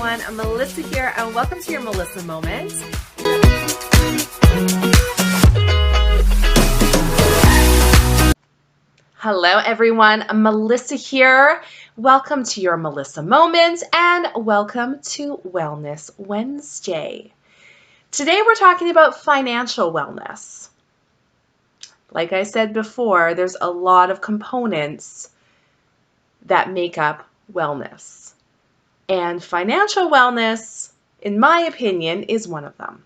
everyone, I'm Melissa here and welcome to your Melissa Moment. Hello everyone, I'm Melissa here. Welcome to your Melissa Moment and welcome to Wellness Wednesday. Today we're talking about financial wellness. Like I said before, there's a lot of components that make up wellness. And financial wellness, in my opinion, is one of them.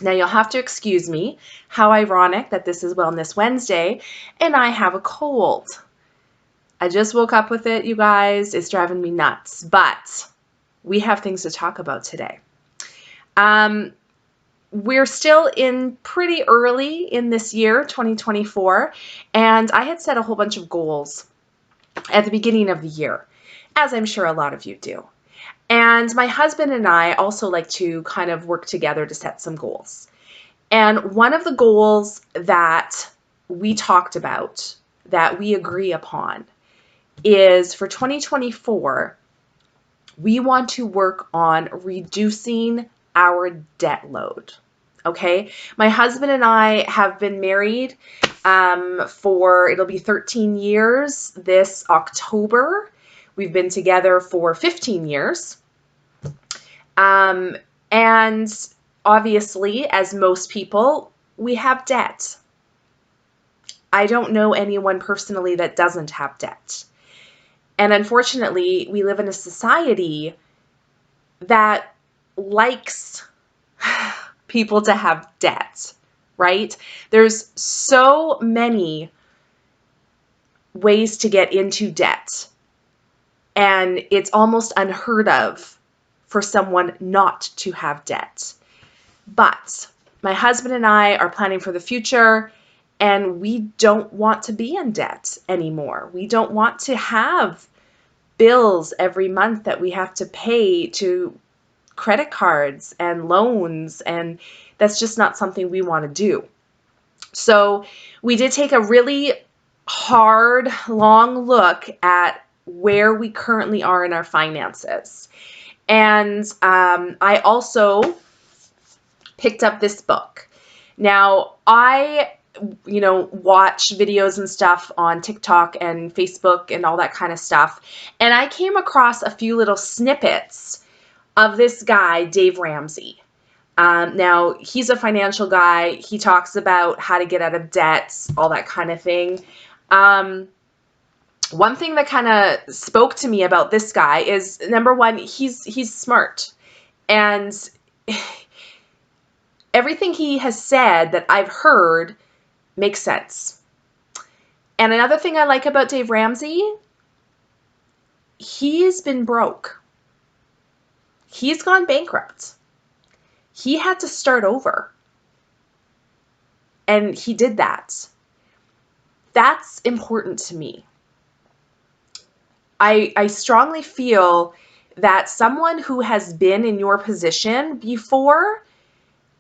Now you'll have to excuse me. How ironic that this is Wellness Wednesday and I have a cold. I just woke up with it, you guys. It's driving me nuts, but we have things to talk about today. We're still in pretty early in this year, 2024, and I had set a whole bunch of goals at the beginning of the year, as I'm sure a lot of you do. And my husband and I also like to kind of work together to set some goals. And one of the goals that we talked about, that we agree upon, is for 2024, we want to work on reducing our debt load. Okay? My husband and I have been married it'll be 13 years this October. We've been together for 15 years. And obviously, as most people, we have debt. I don't know anyone personally that doesn't have debt. And unfortunately, we live in a society that likes people to have debt, right? There's so many ways to get into debt. And it's almost unheard of for someone not to have debt. But my husband and I are planning for the future, and we don't want to be in debt anymore. We don't want to have bills every month that we have to pay to credit cards and loans, and that's just not something we want to do. So we did take a really hard, long look at where we currently are in our finances. And I also picked up this book. Now, I watch videos and stuff on TikTok and Facebook and all that kind of stuff. And I came across a few little snippets of this guy, Dave Ramsey. Now, he's a financial guy. He talks about how to get out of debt, all that kind of thing. One thing that kind of spoke to me about this guy is, number one, he's smart. And everything he has said that I've heard makes sense. And another thing I like about Dave Ramsey, he's been broke. He's gone bankrupt. He had to start over. And he did that. That's important to me. I strongly feel that someone who has been in your position before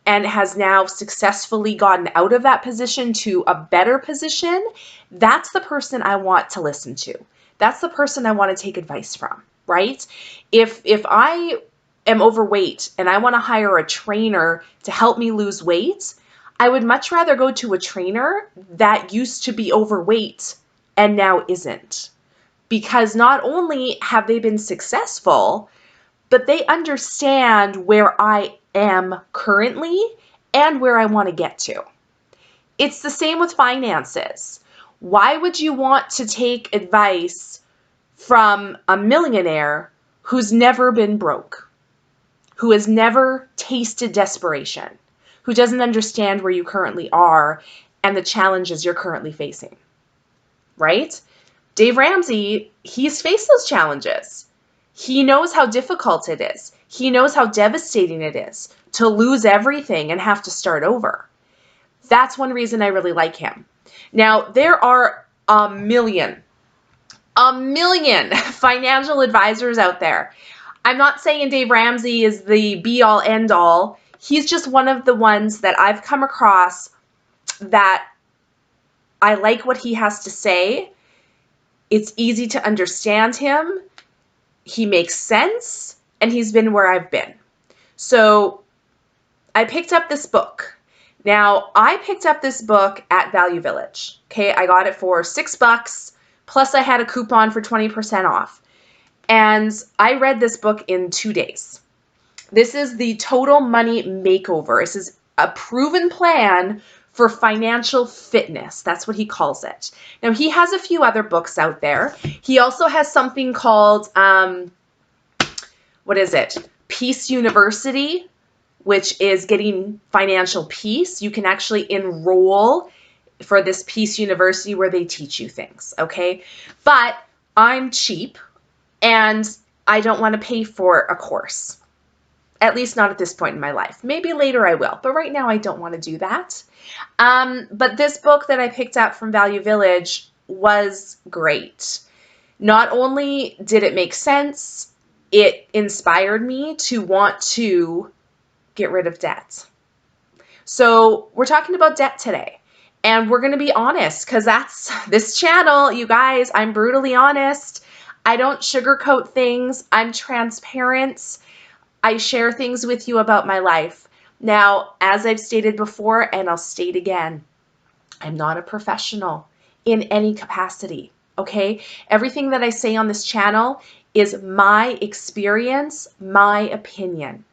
and has now successfully gotten out of that position to a better position, that's the person I want to listen to. That's the person I want to take advice from, right? If I am overweight and I want to hire a trainer to help me lose weight, I would much rather go to a trainer that used to be overweight and now isn't. Because not only have they been successful, but they understand where I am currently and where I want to get to. It's the same with finances. Why would you want to take advice from a millionaire who's never been broke, who has never tasted desperation, who doesn't understand where you currently are and the challenges you're currently facing, right? Dave Ramsey, he's faced those challenges. He knows how difficult it is. He knows how devastating it is to lose everything and have to start over. That's one reason I really like him. Now, there are a million financial advisors out there. I'm not saying Dave Ramsey is the be-all, end-all. He's just one of the ones that I've come across that I like what he has to say. It's easy to understand him. He makes sense. and he's been where I've been. So I picked up this book. Now, I picked up this book at Value Village. Okay, I got it for $6, plus I had a coupon for 20% off. And I read this book in 2 days. This is the Total Money Makeover. This is a proven plan for financial fitness. That's what he calls it. Now, he has a few other books out there. He also has something called, Peace University, which is getting financial peace. You can actually enroll for this Peace University where they teach you things, okay? But I'm cheap and I don't want to pay for a course. At least not at this point in my life. Maybe later I will, but right now I don't want to do that. But this book that I picked up from Value Village was great. Not only did it make sense, it inspired me to want to get rid of debt. So we're talking about debt today. And we're going to be honest, because that's this channel, you guys. I'm brutally honest. I don't sugarcoat things. I'm transparent. I share things with you about my life. Now, as I've stated before, and I'll state again, I'm not a professional in any capacity, okay? Everything that I say on this channel is my experience, my opinion.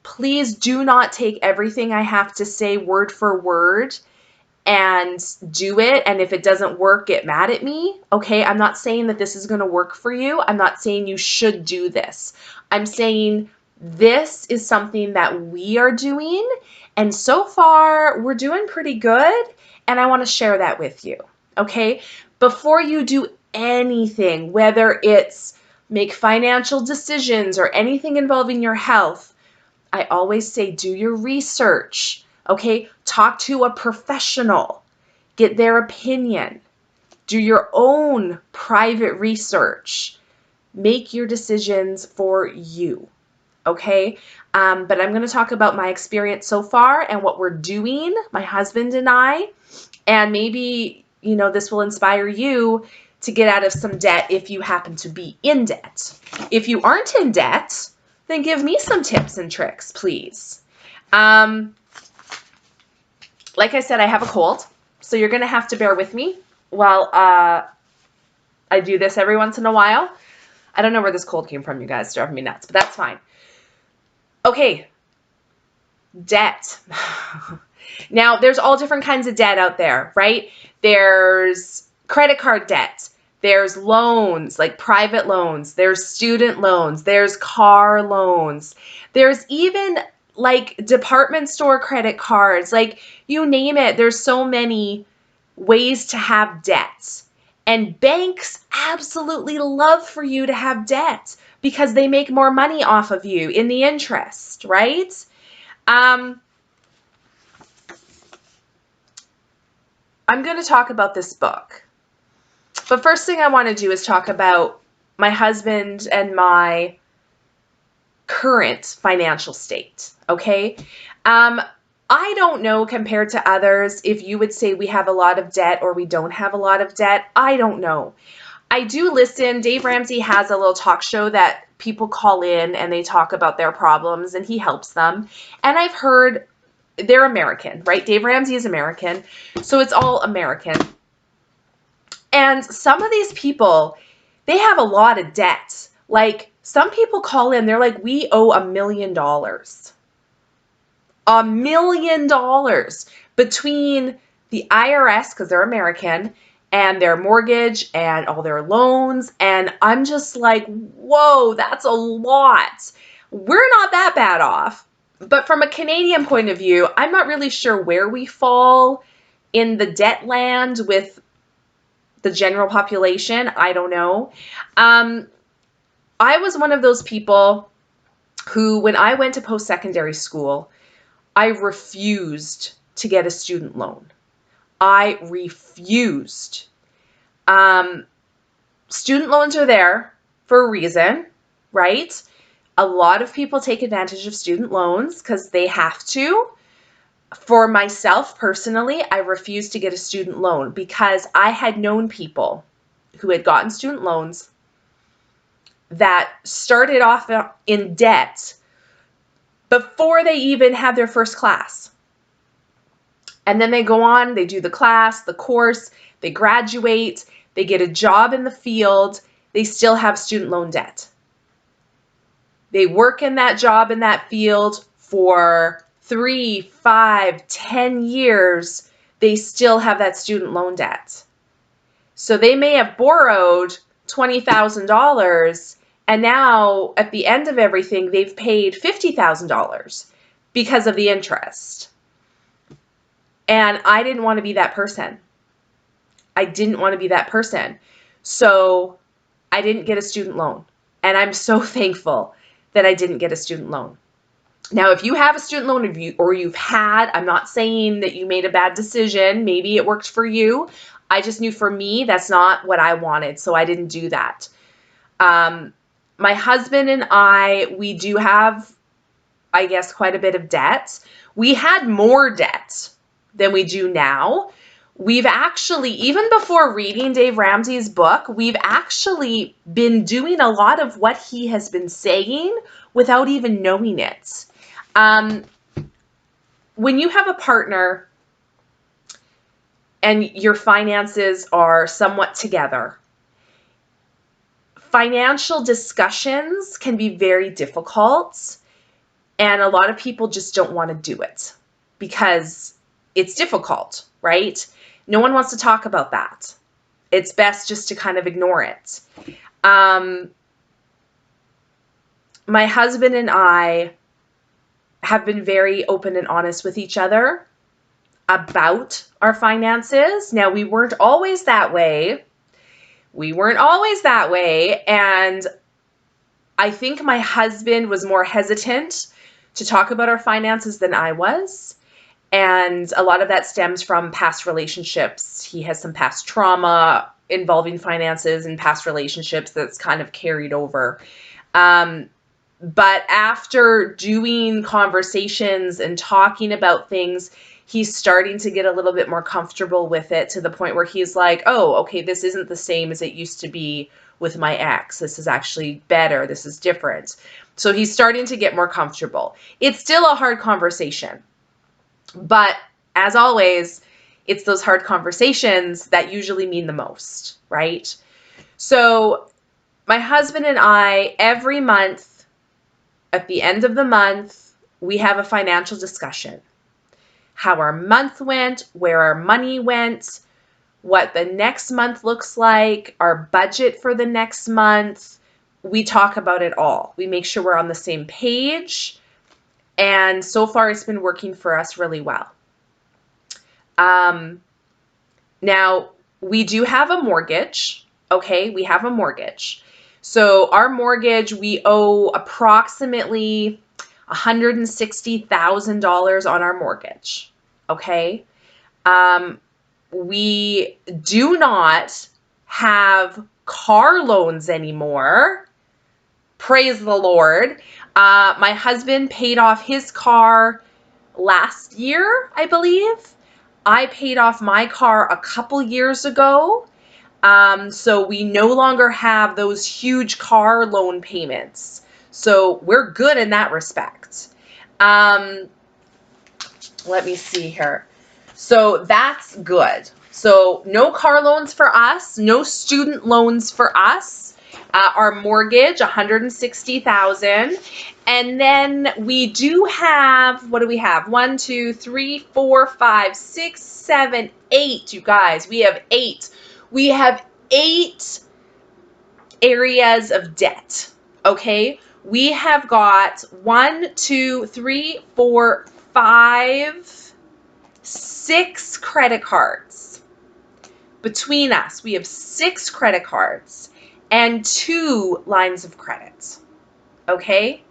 Please do not take everything I have to say word for word and do it. And if it doesn't work, get mad at me. Okay, I'm not saying that this is going to work for you. I'm not saying you should do this. I'm saying this is something that we are doing. And so far, we're doing pretty good. And I want to share that with you. Okay, before you do anything, whether it's make financial decisions or anything involving your health, I always say do your research. Okay, talk to a professional, get their opinion, do your own private research, make your decisions for you, okay? But I'm going to talk about my experience so far and what we're doing, my husband and I, and maybe, you know, this will inspire you to get out of some debt if you happen to be in debt. If you aren't in debt, then give me some tips and tricks, please. Like I said, I have a cold, so you're going to have to bear with me while I do this every once in a while. I don't know where this cold came from, you guys. It's driving me nuts, but that's fine. Okay, debt. Now, there's all different kinds of debt out there, right? There's credit card debt. There's loans, like private loans. There's student loans. There's car loans. There's even like department store credit cards, like you name it. There's so many ways to have debt. And banks absolutely love for you to have debt because they make more money off of you in the interest, right? I'm going to talk about this book. But first thing I want to do is talk about my husband and my current financial state, okay? I don't know compared to others if you would say we have a lot of debt or we don't have a lot of debt. I don't know. I do listen. Dave Ramsey has a little talk show that people call in and they talk about their problems and he helps them. And I've heard they're American, right? Dave Ramsey is American, so it's all American. And some of these people, they have a lot of debt. Like some people call in, they're like, we owe $1 million. $1 million between the IRS, because they're American, and their mortgage and all their loans. And I'm just like, whoa, that's a lot. We're not that bad off. But from a Canadian point of view, I'm not really sure where we fall in the debt land with the general population. I don't know. I was one of those people who, when I went to post-secondary school, I refused to get a student loan. I refused. Student loans are there for a reason, right? A lot of people take advantage of student loans because they have to. For myself personally, I refused to get a student loan because I had known people who had gotten student loans that started off in debt before they even had their first class. And then they go on, they do the class, the course, they graduate, they get a job in the field, they still have student loan debt. They work in that job in that field for 3, 5, 10 years, they still have that student loan debt. So they may have borrowed $20,000 and now at the end of everything, they've paid $50,000 because of the interest. And I didn't want to be that person. I didn't want to be that person. So I didn't get a student loan. And I'm so thankful that I didn't get a student loan. Now, if you have a student loan or you've had, I'm not saying that you made a bad decision. Maybe it worked for you. I just knew for me, that's not what I wanted. So I didn't do that. My husband and I, we do have, I guess, quite a bit of debt. We had more debt than we do now. We've actually, even before reading Dave Ramsey's book, we've actually been doing a lot of what he has been saying without even knowing it. When you have a partner and your finances are somewhat together, financial discussions can be very difficult, and a lot of people just don't want to do it because it's difficult, right? No one wants to talk about that. It's best just to kind of ignore it. My husband and I have been very open and honest with each other about our finances. Now, we weren't always that way. And I think my husband was more hesitant to talk about our finances than I was. And a lot of that stems from past relationships. He has some past trauma involving finances and past relationships that's kind of carried over. But after doing conversations and talking about things, he's starting to get a little bit more comfortable with it to the point where he's like, oh, okay, this isn't the same as it used to be with my ex. This is actually better. This is different. So he's starting to get more comfortable. It's still a hard conversation. But as always, it's those hard conversations that usually mean the most, right? So my husband and I, every month, at the end of the month, we have a financial discussion. How our month went, where our money went, what the next month looks like, our budget for the next month. We talk about it all. We make sure we're on the same page. And so far, it's been working for us really well. Now, we do have a mortgage, okay? We have a mortgage. So our mortgage, we owe approximately $160,000 on our mortgage, okay? We do not have car loans anymore. Praise the Lord. My husband paid off his car last year, I believe. I paid off my car a couple years ago. So we no longer have those huge car loan payments. So we're good in that respect. Let me see here. So that's good. So no car loans for us, no student loans for us. Our mortgage, $160,000. And then we do have, what do we have? 1, 2, 3, 4, 5, 6, 7, 8, you guys. We have 8. We have 8 areas of debt, okay? We have got 1, 2, 3, 4, 5, 6 credit cards. Between us, we have 6 credit cards and 2 lines of credit, okay?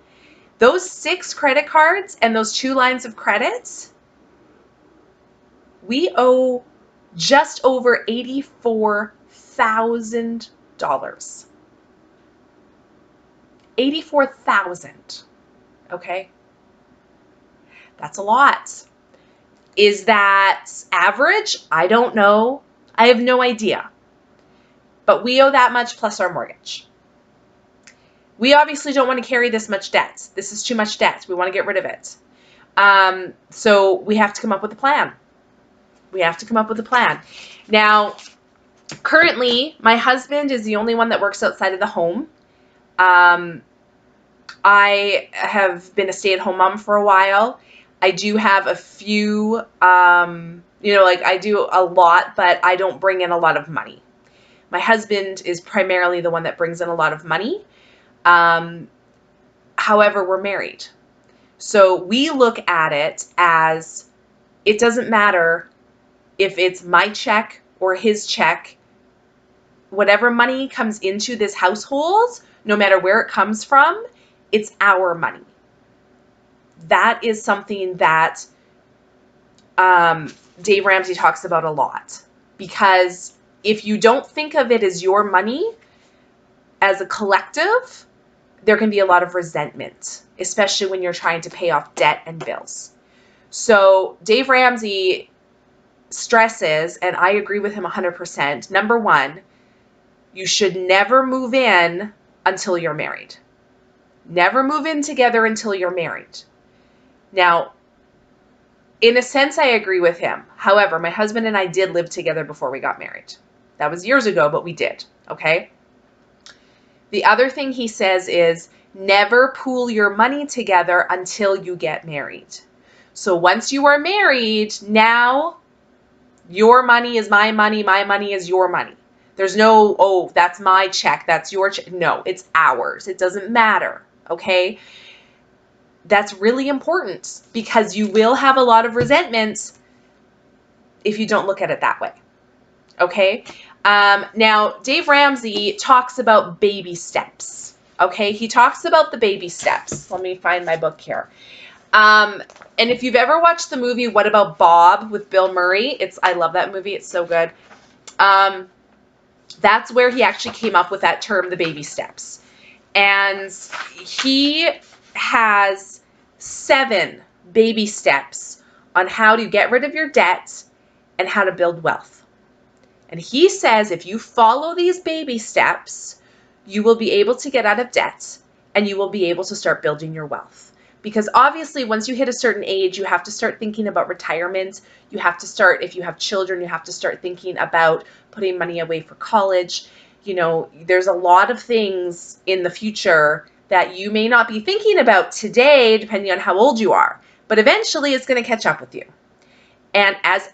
Those 6 credit cards and those 2 lines of credit, we owe just over $84,000. $84,000, okay? That's a lot. Is that average? I don't know. I have no idea. But we owe that much plus our mortgage. We obviously don't want to carry this much debt. This is too much debt. We want to get rid of it. So we have to come up with a plan. We have to come up with a plan. Now, currently, my husband is the only one that works outside of the home. I have been a stay-at-home mom for a while. I do have a few, like I do a lot, but I don't bring in a lot of money. My husband is primarily the one that brings in a lot of money. However, we're married. So we look at it as it doesn't matter if it's my check or his check. Whatever money comes into this household, no matter where it comes from, it's our money. That is something that Dave Ramsey talks about a lot. Because if you don't think of it as your money, as a collective, there can be a lot of resentment, especially when you're trying to pay off debt and bills. So Dave Ramsey stresses, and I agree with him 100%, number one, you should never move in until you're married. Never move in together until you're married. Now, in a sense, I agree with him. However, my husband and I did live together before we got married. That was years ago, but we did, okay? The other thing he says is never pool your money together until you get married. So once you are married, now your money is my money is your money. There's no, oh, that's my check, that's your check. No, it's ours. It doesn't matter, okay? That's really important because you will have a lot of resentment if you don't look at it that way, okay? Now, Dave Ramsey talks about baby steps, okay? He talks about the baby steps. Let me find my book here. And if you've ever watched the movie What About Bob with Bill Murray, I love that movie. It's so good. That's where he actually came up with that term, the baby steps. And he has 7 baby steps on how to get rid of your debt and how to build wealth. And he says if you follow these baby steps, you will be able to get out of debt and you will be able to start building your wealth. Because obviously once you hit a certain age, you have to start thinking about retirement. You have to start, if you have children, you have to start thinking about putting money away for college. You know, there's a lot of things in the future that you may not be thinking about today, depending on how old you are. But eventually it's going to catch up with you. And as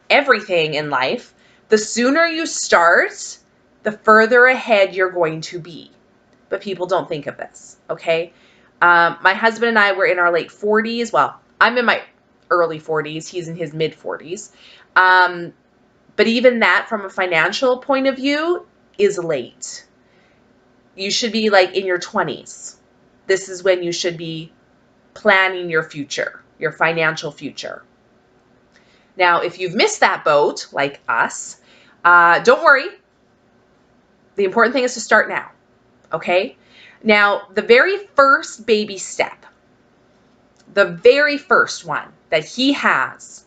everything in life, the sooner you start, the further ahead you're going to be. But people don't think of this, okay? My husband and I were in our late 40s. Well, I'm in my early 40s. He's in his mid 40s. But even that, from a financial point of view, is late. You should be like in your 20s. This is when you should be planning your future, your financial future. Now, if you've missed that boat, like us, don't worry. The important thing is to start now, okay? Now, the very first baby step, the very first one that he has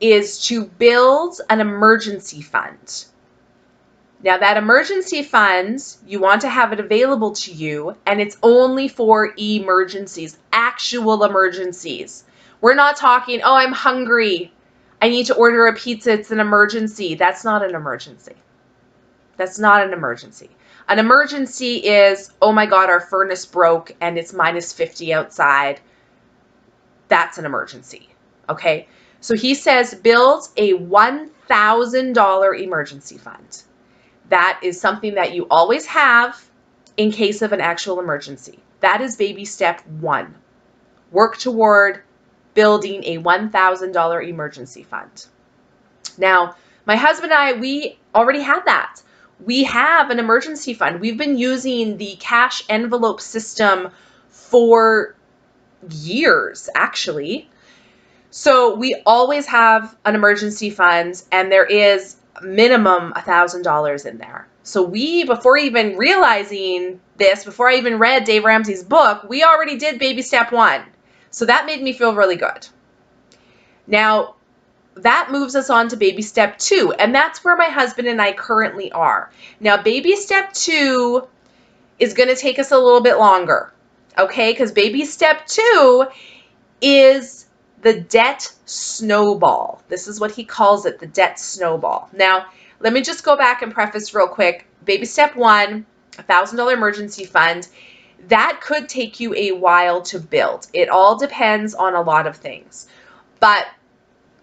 is to build an emergency fund. Now, that emergency fund, you want to have it available to you, and it's only for emergencies, actual emergencies. We're not talking, oh, I'm hungry. I need to order a pizza. It's an emergency. That's not an emergency. That's not an emergency. An emergency is, oh my God, our furnace broke and it's -50 outside. That's an emergency, okay? So he says build a $1,000 emergency fund. That is something that you always have in case of an actual emergency. That is baby step 1. Work toward building a $1,000 emergency fund. Now, my husband and I, we already had that. We have an emergency fund. We've been using the cash envelope system for years, actually. So we always have an emergency fund, and there is minimum $1,000 in there. So we, before even realizing this, before I even read Dave Ramsey's book, we already did baby step 1. So that made me feel really good. Now, that moves us on to baby step 2, and that's where my husband and I currently are. Now, baby step 2 is going to take us a little bit longer, okay? Because baby step 2 is the debt snowball. This is what he calls it, the debt snowball. Now, let me just go back and preface real quick. Baby step 1, $1,000 emergency fund. That could take you a while to build. It all depends on a lot of things. But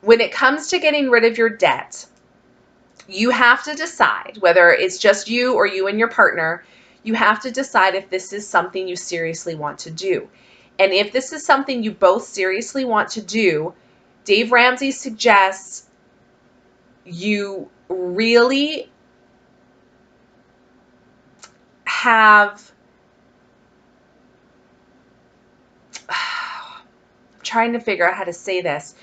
when it comes to getting rid of your debt, you have to decide whether it's just you or you and your partner. You have to decide if this is something you seriously want to do. And if this is something you both seriously want to do, Dave Ramsey suggests you really have, I'm trying to figure out how to say this.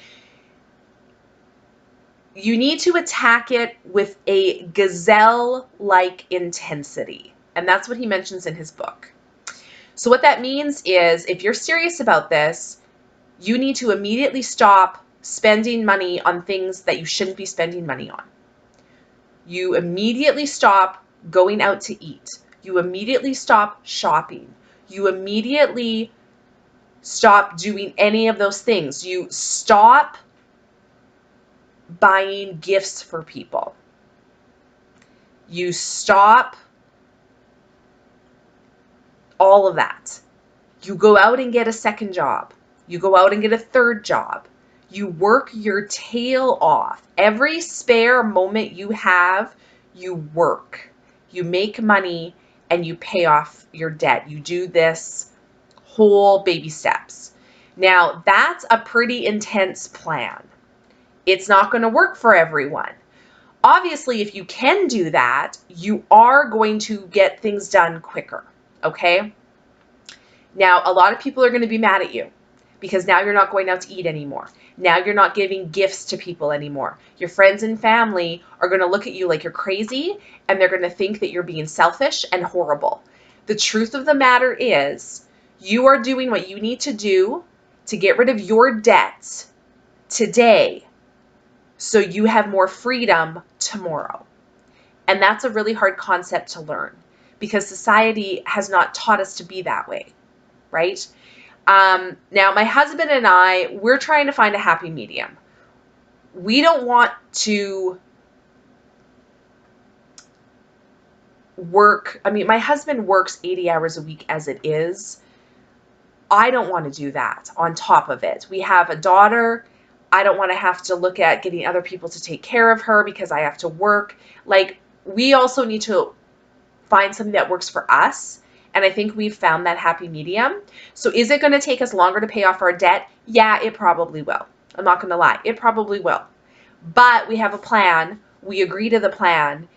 You need to attack it with a gazelle-like intensity. And that's what he mentions in his book. So what that means is, if you're serious about this, you need to immediately stop spending money on things that you shouldn't be spending money on. You immediately stop going out to eat. You immediately stop shopping. You immediately stop doing any of those things. You stop buying gifts for people. You stop all of that. You go out and get a second job. You go out and get a third job. You work your tail off. Every spare moment you have, you work. You make money and you pay off your debt. You do this whole baby steps. Now, that's a pretty intense plan. It's not going to work for everyone. Obviously, if you can do that, you are going to get things done quicker, okay? Now, a lot of people are going to be mad at you because now you're not going out to eat anymore. Now you're not giving gifts to people anymore. Your friends and family are going to look at you like you're crazy, and they're going to think that you're being selfish and horrible. The truth of the matter is, you are doing what you need to do to get rid of your debts today so you have more freedom tomorrow. And that's a really hard concept to learn because society has not taught us to be that way, right? Now, my husband and I, we're trying to find a happy medium. We don't want to work. I mean, my husband works 80 hours a week as it is. I don't want to do that on top of it. We have a daughter. I don't want to have to look at getting other people to take care of her because I have to work. Like, we also need to find something that works for us. And I think we've found that happy medium. So is it going to take us longer to pay off our debt? Yeah, it probably will. I'm not going to lie. It probably will. But we have a plan. We agree to the plan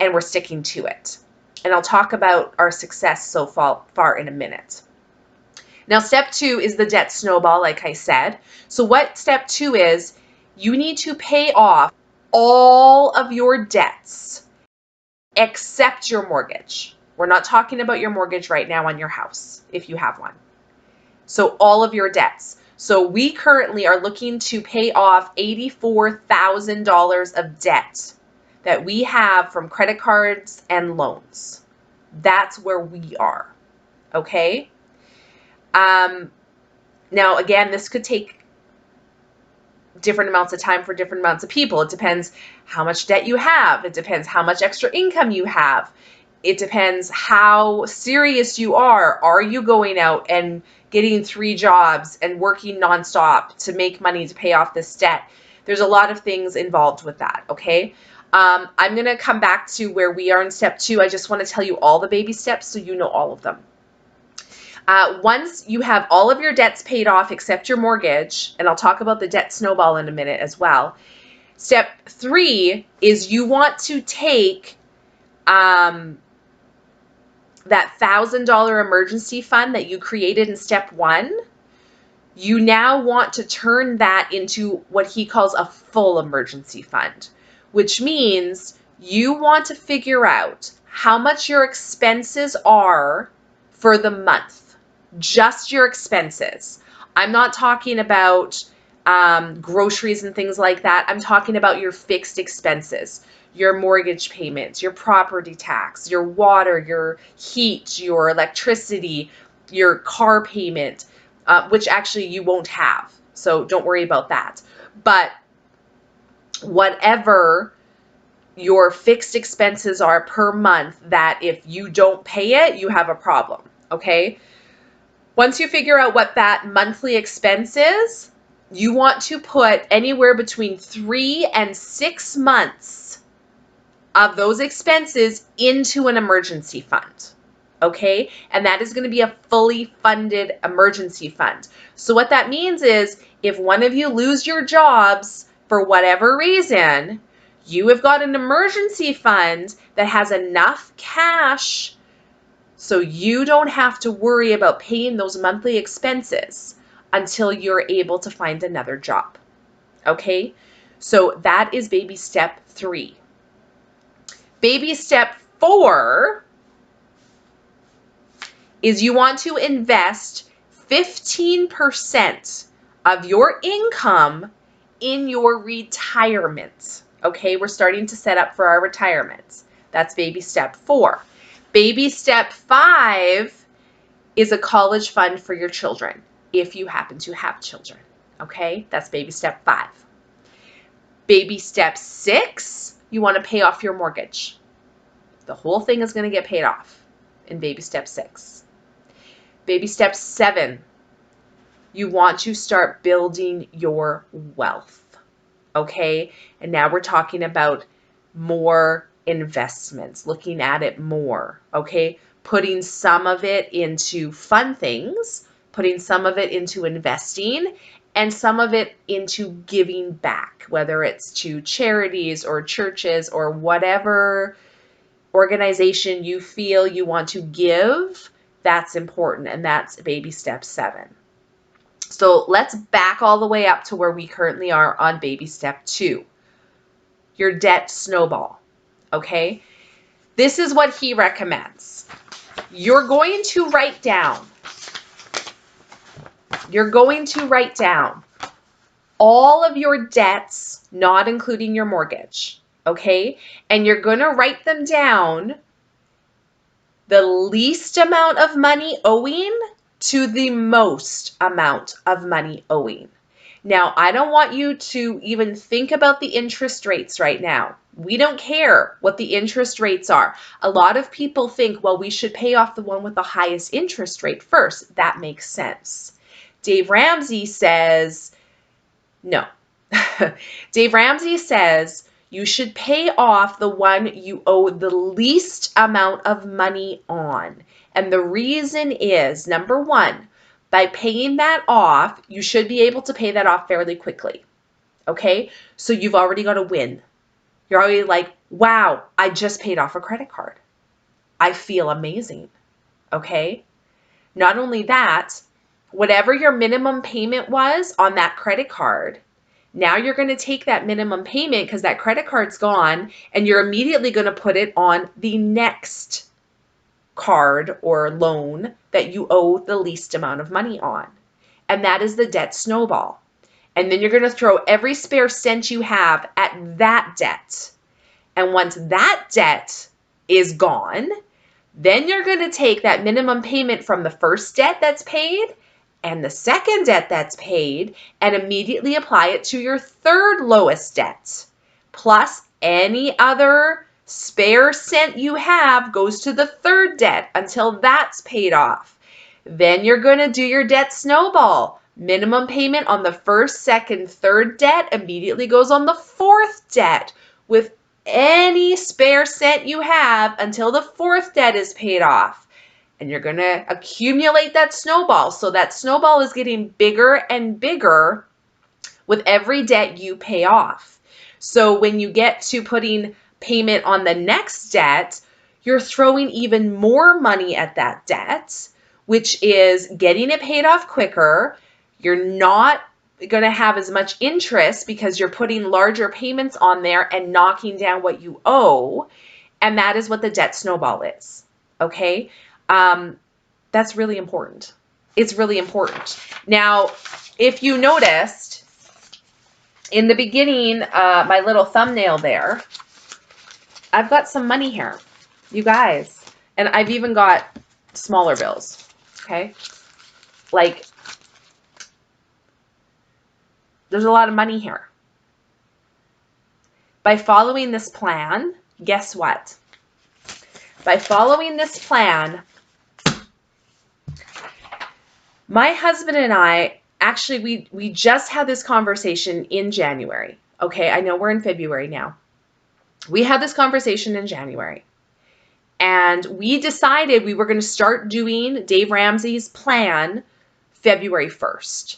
and we're sticking to it. And I'll talk about our success so far in a minute. Now, step 2 is the debt snowball, like I said. So what step 2 is, you need to pay off all of your debts except your mortgage. We're not talking about your mortgage right now on your house, if you have one. So all of your debts. So we currently are looking to pay off $84,000 of debt that we have from credit cards and loans. That's where we are, okay? Now, again, this could take different amounts of time for different amounts of people. It depends how much debt you have. It depends how much extra income you have. It depends how serious you are. Are you going out and getting 3 jobs and working nonstop to make money to pay off this debt? There's a lot of things involved with that, okay? I'm going to come back to where we are in step 2. I just want to tell you all the baby steps so you know all of them. Once you have all of your debts paid off except your mortgage, and I'll talk about the debt snowball in a minute as well, step 3 is you want to take that $1,000 emergency fund that you created in step 1. You now want to turn that into what he calls a full emergency fund, which means you want to figure out how much your expenses are for the month, just your expenses. I'm not talking about groceries and things like that. I'm talking about your fixed expenses. your mortgage payments, your property tax, your water, your heat, your electricity, your car payment, which actually you won't have. So don't worry about that. But whatever your fixed expenses are per month, that if you don't pay it, you have a problem, okay? Once you figure out what that monthly expense is, you want to put anywhere between 3 and 6 months of those expenses into an emergency fund, okay? And that is going to be a fully funded emergency fund. So what that means is if one of you lose your jobs for whatever reason, you have got an emergency fund that has enough cash so you don't have to worry about paying those monthly expenses until you're able to find another job, okay? So that is baby step 3. Baby step 4 is you want to invest 15% of your income in your retirement. Okay, we're starting to set up for our retirement. That's baby step 4. Baby step 5 is a college fund for your children, if you happen to have children. Okay, that's baby step 5. Baby step 6, you want to pay off your mortgage. The whole thing is going to get paid off in baby step 6. Baby step 7, you want to start building your wealth. Okay, and now we're talking about more investments, looking at it more, okay? Putting some of it into fun things, putting some of it into investing, and some of it into giving back, whether it's to charities or churches or whatever organization you feel you want to give. That's important, and that's baby step 7. So let's back all the way up to where we currently are on baby step 2, your debt snowball, okay? This is what he recommends. You're going to write down all of your debts, not including your mortgage, okay? And you're going to write them down, the least amount of money owing to the most amount of money owing. Now, I don't want you to even think about the interest rates right now. We don't care what the interest rates are. A lot of people think, well, we should pay off the one with the highest interest rate first. That makes sense. Dave Ramsey says, no. Dave Ramsey says you should pay off the one you owe the least amount of money on. And the reason is, number 1, by paying that off, you should be able to pay that off fairly quickly. Okay? So you've already got a win. You're already like, wow, I just paid off a credit card. I feel amazing. Okay? Not only that, whatever your minimum payment was on that credit card, now you're going to take that minimum payment because that credit card's gone, and you're immediately going to put it on the next card or loan that you owe the least amount of money on. And that is the debt snowball. And then you're going to throw every spare cent you have at that debt. And once that debt is gone, then you're going to take that minimum payment from the first debt that's paid and the second debt that's paid and immediately apply it to your third lowest debt. Plus any other spare cent you have goes to the third debt until that's paid off. Then you're going to do your debt snowball. Minimum payment on the first, second, third debt immediately goes on the fourth debt with any spare cent you have until the fourth debt is paid off. And you're going to accumulate that snowball. So that snowball is getting bigger and bigger with every debt you pay off. So when you get to putting payment on the next debt, you're throwing even more money at that debt, which is getting it paid off quicker. You're not going to have as much interest because you're putting larger payments on there and knocking down what you owe. And that is what the debt snowball is. Okay? That's really important. It's really important. Now, if you noticed in the beginning, my little thumbnail there, I've got some money here, you guys. And I've even got smaller bills, okay? Like, there's a lot of money here. By following this plan, guess what? By following this plan, my husband and I, actually, we just had this conversation in January. Okay, I know we're in February now. We had this conversation in January. And we decided we were going to start doing Dave Ramsey's plan February 1st.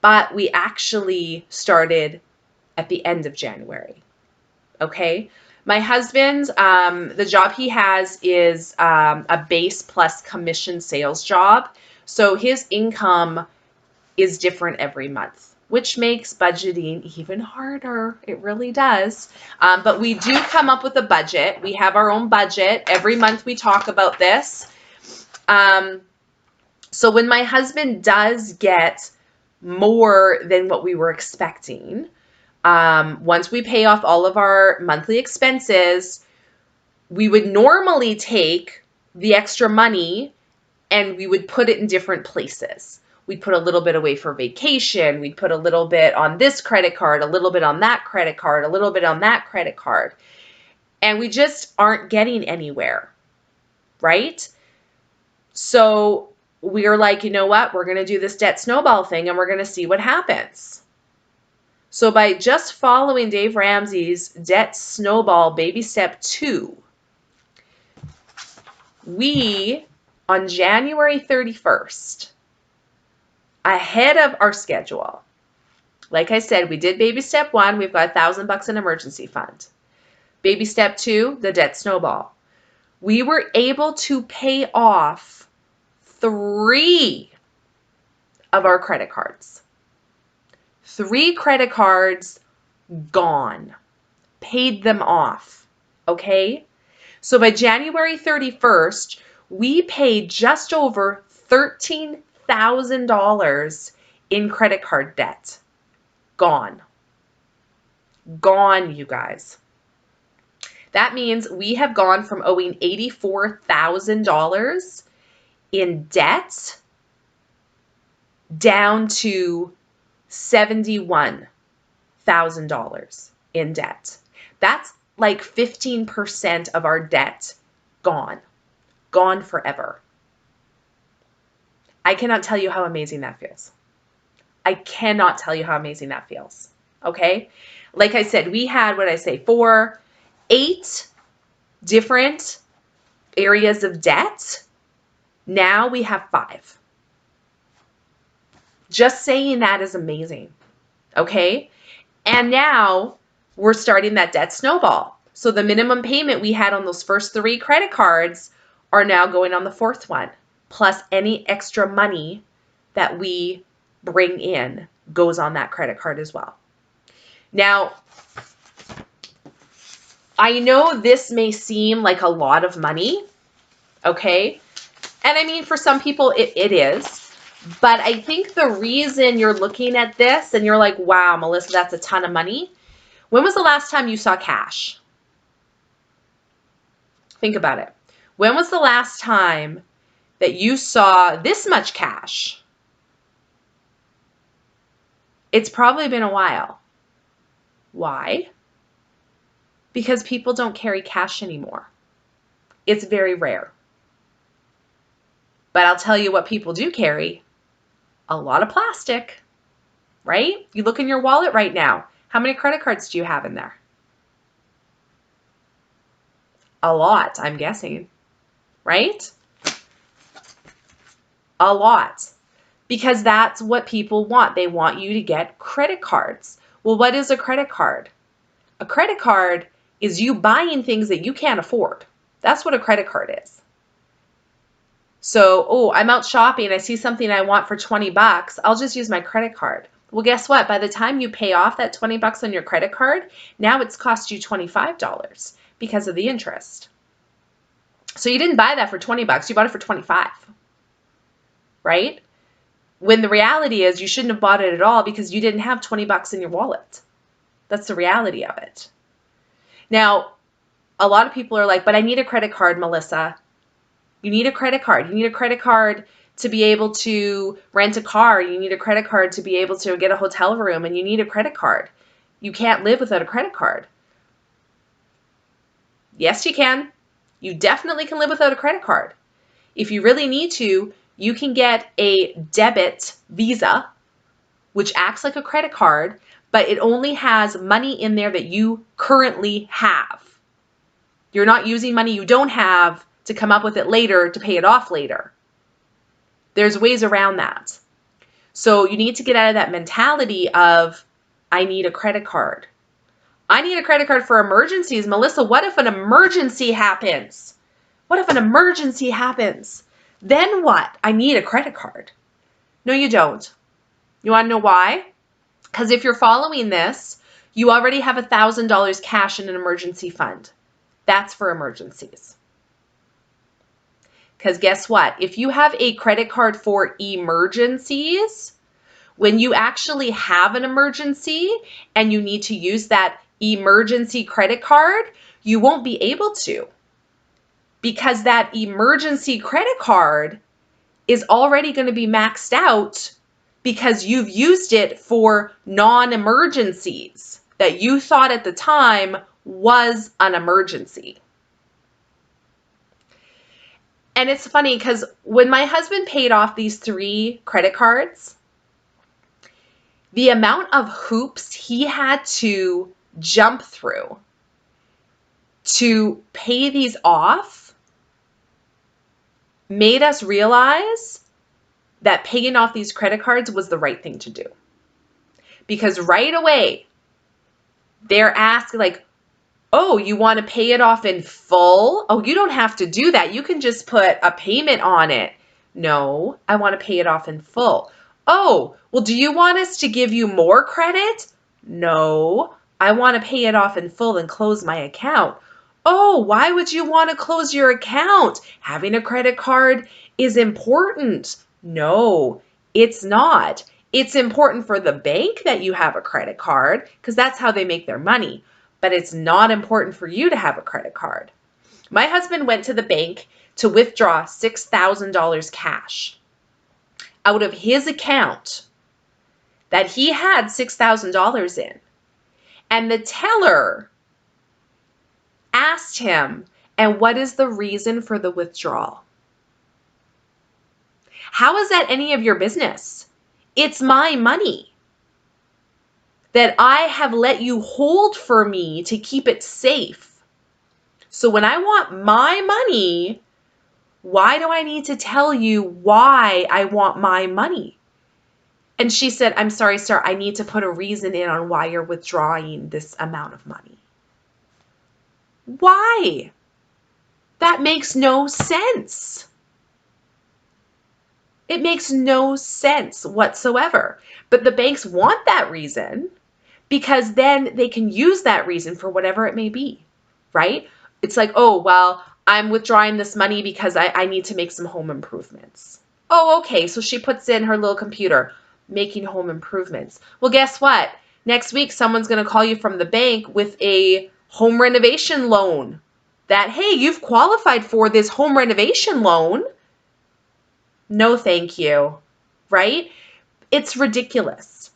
But we actually started at the end of January. Okay? My husband, the job he has is a base plus commission sales job. So his income is different every month, which makes budgeting even harder. It really does. But we do come up with a budget. We have our own budget. Every month we talk about this. So when my husband does get more than what we were expecting, once we pay off all of our monthly expenses, we would normally take the extra money and we would put it in different places. We'd put a little bit away for vacation. We'd put a little bit on this credit card, a little bit on that credit card, a little bit on that credit card. And we just aren't getting anywhere, right? So we are like, you know what? We're going to do this debt snowball thing and we're going to see what happens. So by just following Dave Ramsey's debt snowball baby step 2, we, on January 31st, ahead of our schedule, like I said, we did baby step 1, we've got $1,000 in emergency fund. Baby step 2, the debt snowball. We were able to pay off 3 of our credit cards. 3 credit cards gone. Paid them off. Okay? So by January 31st, we paid just over $13,000 in credit card debt. Gone. Gone, you guys. That means we have gone from owing $84,000 in debt down to $71,000 in debt. That's like 15% of our debt gone. Gone forever. I cannot tell you how amazing that feels. I cannot tell you how amazing that feels. Okay? Like I said, we had, what did I say, 8 different areas of debt. Now we have 5. Just saying that is amazing. Okay? And now we're starting that debt snowball. So the minimum payment we had on those first 3 credit cards are now going on the 4th one. Plus any extra money that we bring in goes on that credit card as well. Now, I know this may seem like a lot of money, okay? And I mean, for some people, it is. But I think the reason you're looking at this and you're like, wow, Melissa, that's a ton of money. When was the last time you saw cash? Think about it. When was the last time that you saw this much cash? It's probably been a while. Why? Because people don't carry cash anymore. It's very rare. But I'll tell you what people do carry. A lot of plastic, right? You look in your wallet right now. How many credit cards do you have in there? A lot, I'm guessing, right? A lot. Because that's what people want. They want you to get credit cards. Well, what is a credit card? A credit card is you buying things that you can't afford. That's what a credit card is. So, oh, I'm out shopping. I see something I want for $20. I'll just use my credit card. Well, guess what? By the time you pay off that $20 on your credit card, now it's cost you $25 because of the interest. So you didn't buy that for $20. You bought it for $25, right? When the reality is you shouldn't have bought it at all because you didn't have $20 in your wallet. That's the reality of it. Now, a lot of people are like, but I need a credit card, Melissa. You need a credit card. You need a credit card to be able to rent a car. You need a credit card to be able to get a hotel room, and you need a credit card. You can't live without a credit card. Yes, you can. You definitely can live without a credit card. If you really need to, you can get a debit Visa, which acts like a credit card, but it only has money in there that you currently have. You're not using money you don't have to come up with it later to pay it off later. There's ways around that. So you need to get out of that mentality of, I need a credit card. I need a credit card for emergencies. Melissa, what if an emergency happens? What if an emergency happens? Then what? I need a credit card. No, you don't. You want to know why? Because if you're following this, you already have $1,000 cash in an emergency fund. That's for emergencies. Because guess what? If you have a credit card for emergencies, when you actually have an emergency and you need to use that emergency credit card, you won't be able to. Because that emergency credit card is already going to be maxed out because you've used it for non-emergencies that you thought at the time was an emergency. And it's funny because when my husband paid off these 3 credit cards, the amount of hoops he had to jump through to pay these off made us realize that paying off these credit cards was the right thing to do. Because right away, they're asking like, oh, you want to pay it off in full? Oh, you don't have to do that. You can just put a payment on it. No, I want to pay it off in full. Oh, well, do you want us to give you more credit? No, I want to pay it off in full and close my account. Oh, why would you want to close your account? Having a credit card is important. No, it's not. It's important for the bank that you have a credit card because that's how they make their money. But it's not important for you to have a credit card. My husband went to the bank to withdraw $6,000 cash out of his account that he had $6,000 in. And the teller asked him, and what is the reason for the withdrawal? How is that any of your business? It's my money that I have let you hold for me to keep it safe. So when I want my money, why do I need to tell you why I want my money? And she said, I'm sorry, sir, I need to put a reason in on why you're withdrawing this amount of money. Why? That makes no sense. It makes no sense whatsoever. But the banks want that reason because then they can use that reason for whatever it may be, right? It's like, oh, well, I'm withdrawing this money because I need to make some home improvements. Oh, okay, so she puts in her little computer, making home improvements. Well, guess what? Next week, someone's going to call you from the bank with a home renovation loan that, hey, you've qualified for this home renovation loan. No, thank you, right? It's ridiculous.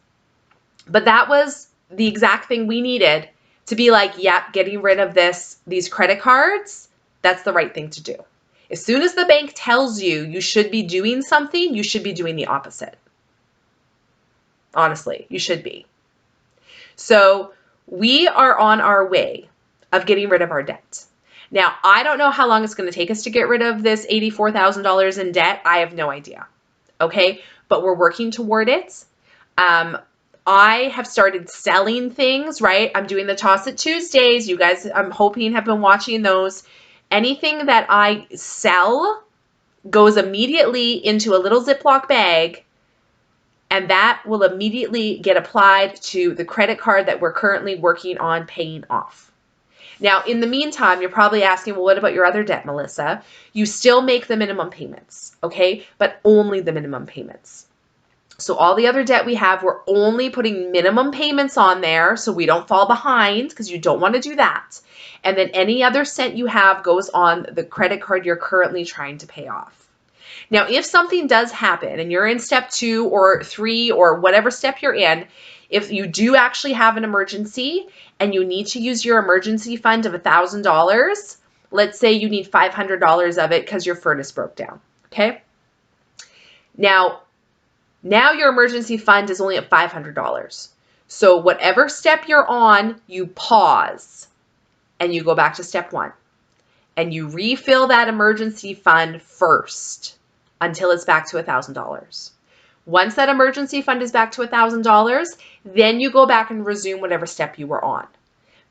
But that was the exact thing we needed to be like, yep, getting rid of these credit cards, that's the right thing to do. As soon as the bank tells you you should be doing something, you should be doing the opposite. Honestly, you should be. So we are on our way of getting rid of our debt. Now, I don't know how long it's going to take us to get rid of this $84,000 in debt. I have no idea. Okay, but we're working toward it. I have started selling things, right? I'm doing the Toss It Tuesdays. You guys, I'm hoping, have been watching those. Anything that I sell goes immediately into a little Ziploc bag, and that will immediately get applied to the credit card that we're currently working on paying off. Now, in the meantime, you're probably asking, well, what about your other debt, Melissa? You still make the minimum payments, okay? But only the minimum payments. So all the other debt we have, we're only putting minimum payments on there so we don't fall behind, because you don't want to do that. And then any other cent you have goes on the credit card you're currently trying to pay off. Now, if something does happen and you're in step 2 or 3 or whatever step you're in, if you do actually have an emergency and you need to use your emergency fund of $1,000, let's say you need $500 of it because your furnace broke down, okay? Now your emergency fund is only at $500. So whatever step you're on, you pause and you go back to step 1 and you refill that emergency fund first until it's back to $1,000. Once that emergency fund is back to $1,000, then you go back and resume whatever step you were on.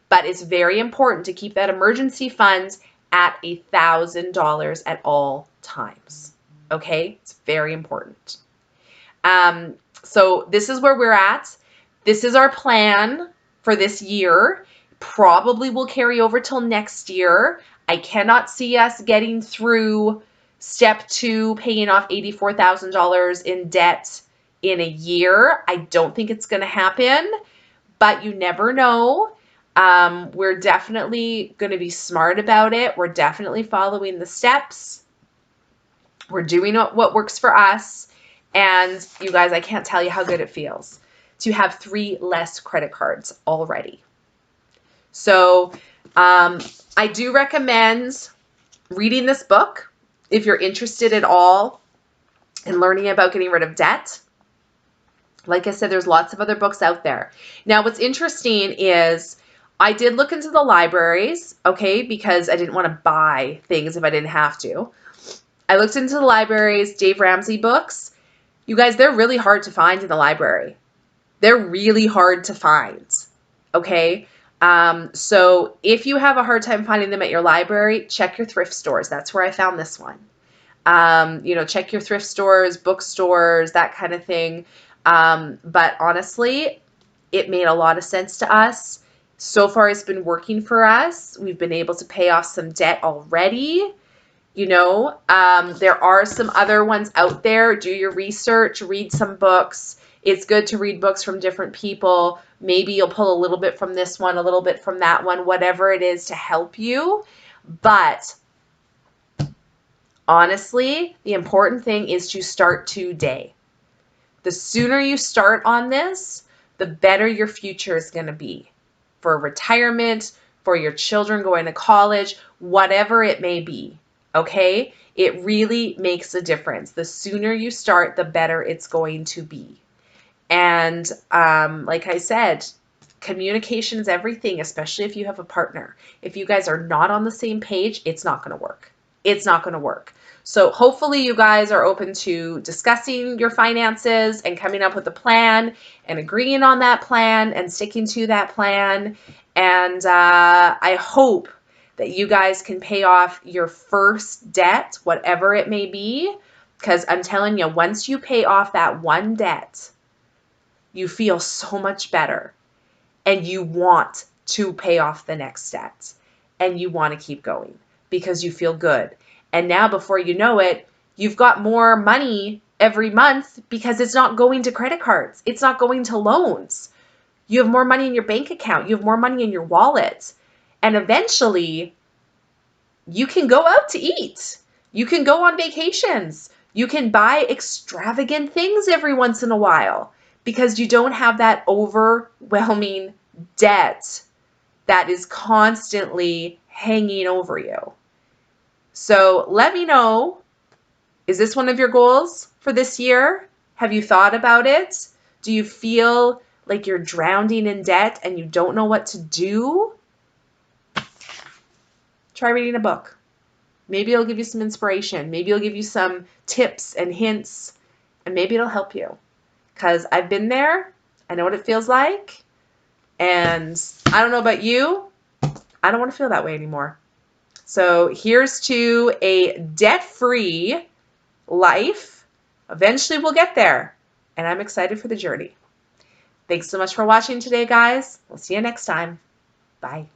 But it's very important to keep that emergency fund at $1,000 at all times. Okay? It's very important. So this is where we're at. This is our plan for this year. Probably will carry over till next year. I cannot see us getting through step 2, paying off $84,000 in debt in a year. I don't think it's going to happen, but you never know. We're definitely going to be smart about it. We're definitely following the steps. We're doing what works for us. And you guys, I can't tell you how good it feels to have 3 less credit cards already. So I do recommend reading this book if you're interested at all in learning about getting rid of debt. Like I said, there's lots of other books out there. Now, what's interesting is I did look into the libraries, okay, because I didn't want to buy things if I didn't have to. I looked into the libraries, Dave Ramsey books. You guys, they're really hard to find in the library. They're really hard to find, okay? So if you have a hard time finding them at your library, check your thrift stores. That's where I found this one. Check your thrift stores, bookstores, that kind of thing. But honestly, it made a lot of sense to us. So far, it's been working for us. We've been able to pay off some debt already. There are some other ones out there. Do your research, read some books. It's good to read books from different people. Maybe you'll pull a little bit from this one, a little bit from that one, whatever it is to help you. But honestly, the important thing is to start today. The sooner you start on this, the better your future is going to be for retirement, for your children going to college, whatever it may be. Okay? It really makes a difference. The sooner you start, the better it's going to be. And like I said, communication is everything, especially if you have a partner. If you guys are not on the same page, it's not going to work. It's not going to work. So hopefully you guys are open to discussing your finances and coming up with a plan and agreeing on that plan and sticking to that plan. And I hope that you guys can pay off your first debt, whatever it may be, because I'm telling you, once you pay off that one debt, you feel so much better and you want to pay off the next debt and you want to keep going because you feel good. And now before you know it, you've got more money every month because it's not going to credit cards. It's not going to loans. You have more money in your bank account. You have more money in your wallet. And eventually, you can go out to eat. You can go on vacations. You can buy extravagant things every once in a while because you don't have that overwhelming debt that is constantly hanging over you. So let me know, is this one of your goals for this year? Have you thought about it? Do you feel like you're drowning in debt and you don't know what to do? Try reading a book. Maybe it'll give you some inspiration. Maybe it'll give you some tips and hints, and maybe it'll help you. Because I've been there. I know what it feels like. And I don't know about you. I don't want to feel that way anymore. So here's to a debt-free life. Eventually we'll get there. And I'm excited for the journey. Thanks so much for watching today, guys. We'll see you next time. Bye.